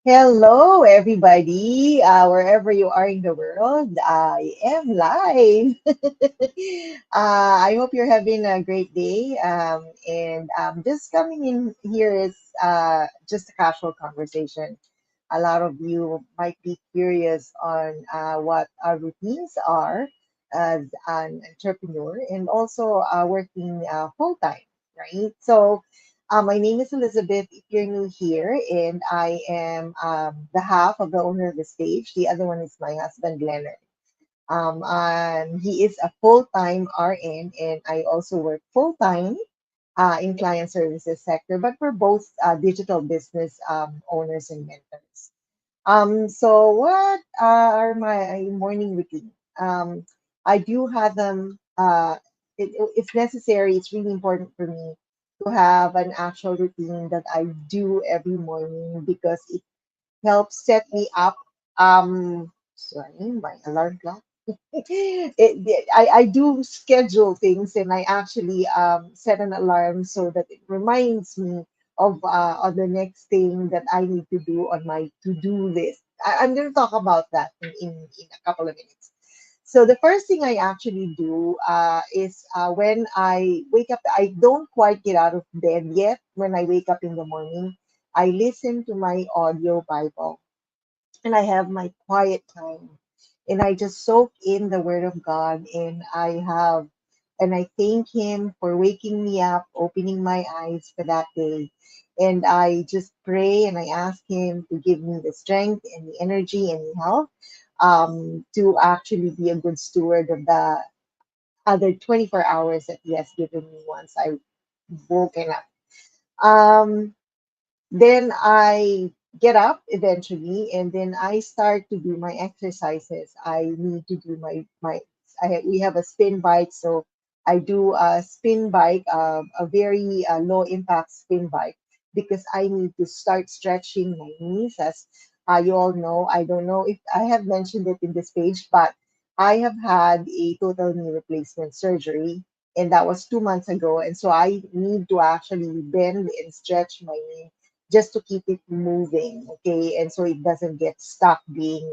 Hello, everybody, wherever you are in the world. I am live. I hope you're having a great day. And just coming in here is just a casual conversation. A lot of you might be curious on what our routines are as an entrepreneur and also working full time, right? My name is Elizabeth. If you're new here, and I am the half of the owner of the stage. The other one is my husband, Leonard. He is a full time RN, and I also work full time in client services sector. But we're both digital business owners and mentors. So what are my morning routine? I do have them. If necessary, it's really important for me to have an actual routine that I do every morning because it helps set me up. Sorry, my alarm clock. I do schedule things and I actually set an alarm so that it reminds me of the next thing that I need to do on my to-do list. I'm going to talk about that in a couple of minutes. So the first thing I actually do is when I wake up, I don't quite get out of bed yet. When I wake up in the morning, I listen to my audio Bible and I have my quiet time and I just soak in the word of God and I thank him for waking me up, opening my eyes for that day. And I just pray and I ask him to give me the strength and the energy and the health to actually be a good steward of the other 24 hours that he has given me once I woken up. Um, then I get up eventually, and then I start to do my exercises. I need to do we have a spin bike, so I do a spin bike, a very low impact spin bike, because I need to start stretching my knees. As you all know, I don't know if I have mentioned it in this page, but I have had a total knee replacement surgery, and that was 2 months ago. And so I need to actually bend and stretch my knee just to keep it moving, okay, and so it doesn't get stuck being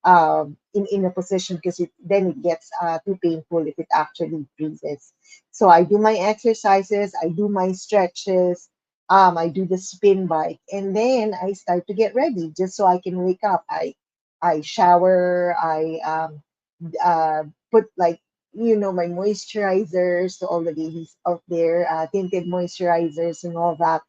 in a position because then it gets too painful if it actually freezes. So I do my exercises, I do my stretches, I do the spin bike, and then I start to get ready just so I can wake up. I shower, I uh, put like my moisturizers to all the ladies out there, tinted moisturizers and all that,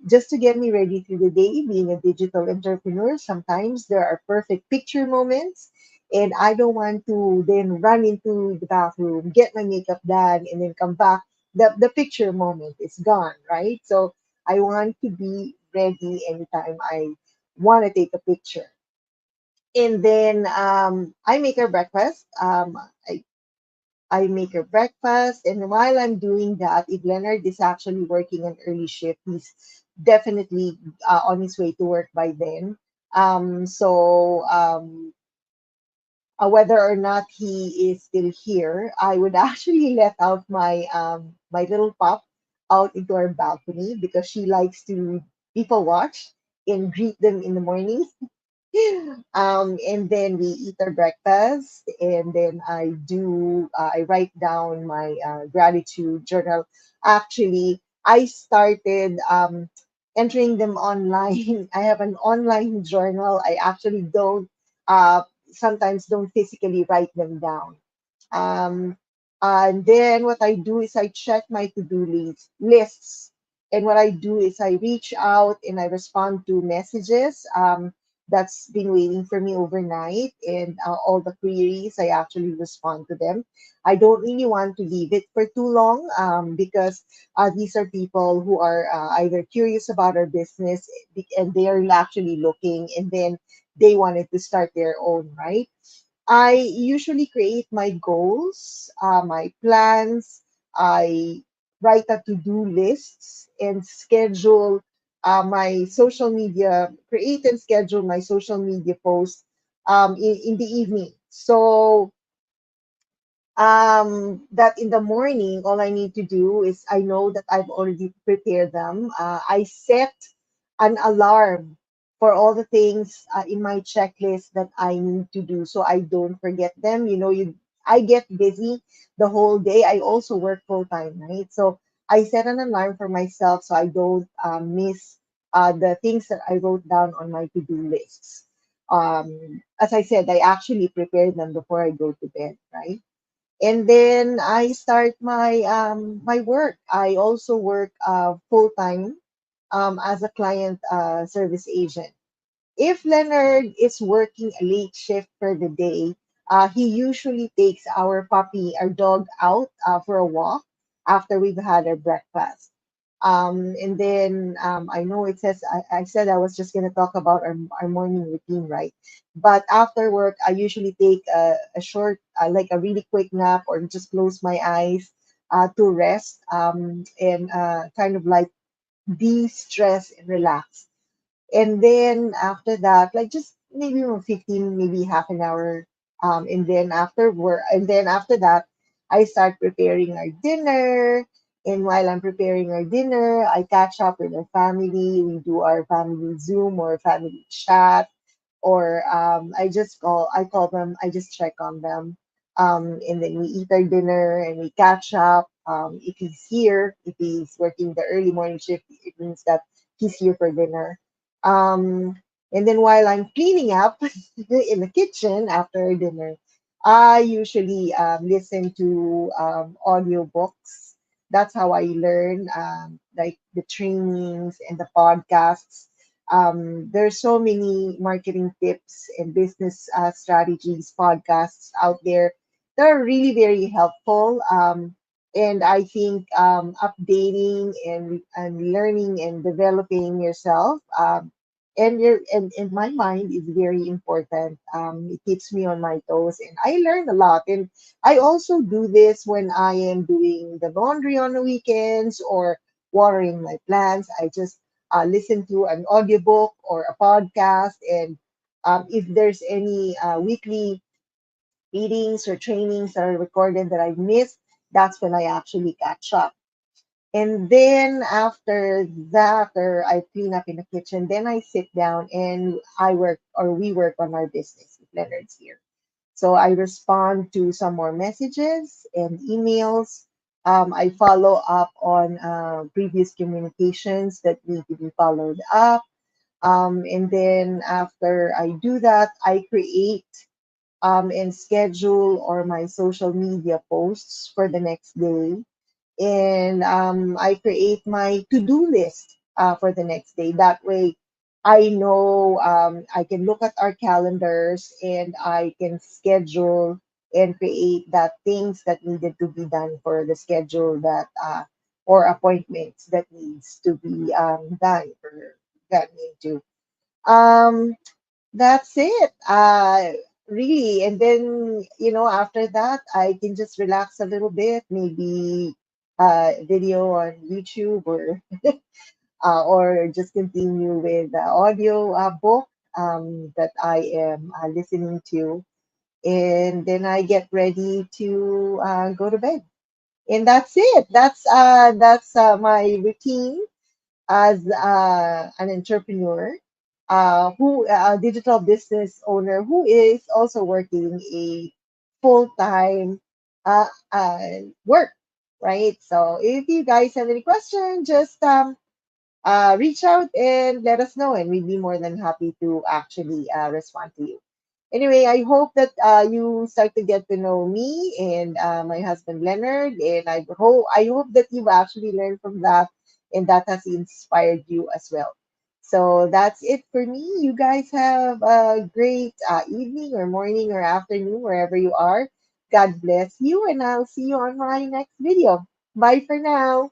just to get me ready through the day. Being a digital entrepreneur, sometimes there are perfect picture moments, and I don't want to then run into the bathroom, get my makeup done, and then come back. The picture moment is gone, right? So I want to be ready anytime I want to take a picture. And then I make her breakfast. I make her breakfast. And while I'm doing that, if Leonard is actually working an early shift, he's definitely on his way to work by then. Whether or not he is still here, I would actually let out my little pup out into our balcony because she likes to people watch and greet them in the morning. And then we eat our breakfast, and then I write down my gratitude journal. Actually, I started entering them online. I have an online journal. I actually don't uh, sometimes don't physically write them down. Um, and then what I do is I check my to-do lists. And what I do is I reach out and I respond to messages that's been waiting for me overnight. And all the queries, I actually respond to them. I don't really want to leave it for too long because these are people who are either curious about our business and they are actually looking, and then they wanted to start their own, right? I usually create my goals, my plans. I write a to-do lists and schedule my social media, create and schedule my social media posts in the evening. So that in the morning, all I need to do is I know that I've already prepared them. I set an alarm for all the things in my checklist that I need to do so I don't forget them. I get busy the whole day. I also work full time, right? So I set an alarm for myself so I don't miss the things that I wrote down on my to-do lists. As I said, I actually prepare them before I go to bed, right? And then I start my work. I also work full time as a client service agent. If Leonard is working a late shift for the day, he usually takes our puppy, our dog, out for a walk after we've had our breakfast. And then I know it says I said I was just going to talk about our morning routine, right? But after work, I usually take a short, like a really quick nap, or just close my eyes to rest and kind of like de-stress and relax. And then after that, like just maybe around 15, maybe half an hour. And then after that, I start preparing our dinner. And while I'm preparing our dinner, I catch up with our family. We do our family Zoom or family chat, or I call them, I just check on them. And then we eat our dinner and we catch up. If he's here, if he's working the early morning shift, it means that he's here for dinner. Um, and then while I'm cleaning up in the kitchen after dinner, I usually listen to audiobooks. That's how I learn, like the trainings and the podcasts. There's so many marketing tips and business strategies podcasts out there that are really very helpful. And I think updating and learning and developing yourself and in my mind is very important. It keeps me on my toes and I learn a lot. And I also do this when I am doing the laundry on the weekends or watering my plants. I just listen to an audiobook or a podcast. And if there's any weekly meetings or trainings that are recorded that I've missed, that's when I actually catch up. And then after that, or I clean up in the kitchen, then I sit down and I work or we work on our business with Leonard's here. So I respond to some more messages and emails. I follow up on previous communications that need to be followed up. And then after I do that, I create and schedule or my social media posts for the next day. And I create my to-do list for the next day. That way, I know I can look at our calendars and I can schedule and create that things that needed to be done for the schedule that or appointments that needs to be done for gotten into. Um, that's it. Really. And then, after that, I can just relax a little bit, maybe video on YouTube or just continue with the audio book that I am listening to. And then I get ready to go to bed. And that's it. That's my routine as an entrepreneur, who a digital business owner who is also working a full time work, right? So if you guys have any questions, just reach out and let us know, and we'd be more than happy to actually respond to you. Anyway, I hope that you start to get to know me and my husband Leonard, and I hope that you've actually learned from that, and that has inspired you as well. So that's it for me. You guys have a great evening or morning or afternoon wherever you are. God bless you, and I'll see you on my next video. Bye for now.